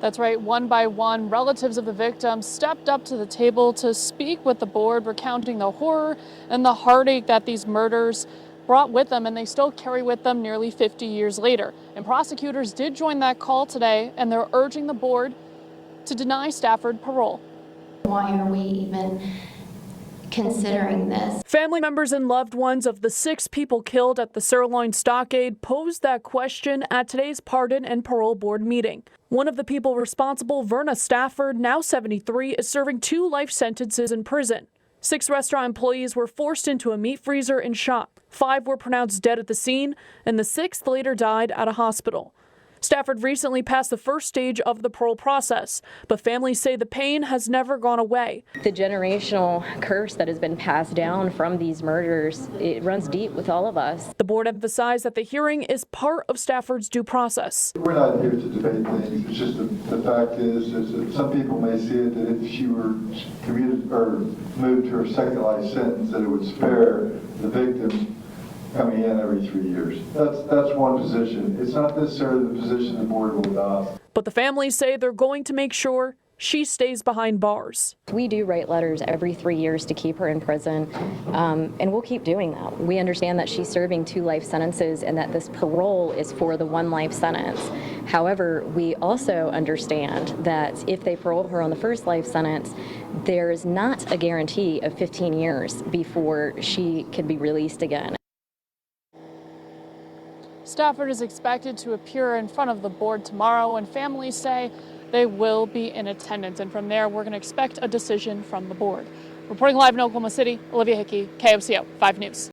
That's right. One by one, relatives of the victims stepped up to the table to speak with the board, recounting the horror and the heartache that these murders brought with them, and they still carry with them nearly 50 years later. And prosecutors did join that call today, and they're urging the board to deny Stafford parole. Why are we even considering this? Family members and loved ones of the 6 people killed at the Sirloin Stockade posed that question at today's Pardon and Parole Board meeting. One of the people responsible, Verna Stafford, now 73, is serving 2 life sentences in prison. 6 restaurant employees were forced into a meat freezer and shot. 5 were pronounced dead at the scene, and the 6th later died at a hospital. Stafford recently passed the first stage of the parole process, but families say the pain has never gone away. The generational curse that has been passed down from these murders, it runs deep with all of us. The board emphasized that the hearing is part of Stafford's due process. We're not here to debate things. It's just the fact is that some people may see it that if she were commuted or moved to her second life sentence, that it would spare the victims coming in every 3 years. That's one position. It's not necessarily the position the board will adopt. But the families say they're going to make sure she stays behind bars. We do write letters every 3 years to keep her in prison, and we'll keep doing that. We understand that she's serving 2 life sentences and that this parole is for the 1 life sentence. However, we also understand that if they parole her on the first life sentence, there is not a guarantee of 15 years before she can be released again. Stafford is expected to appear in front of the board tomorrow, and families say they will be in attendance. And from there, we're going to expect a decision from the board. Reporting live in Oklahoma City, Olivia Hickey, KOCO 5 News.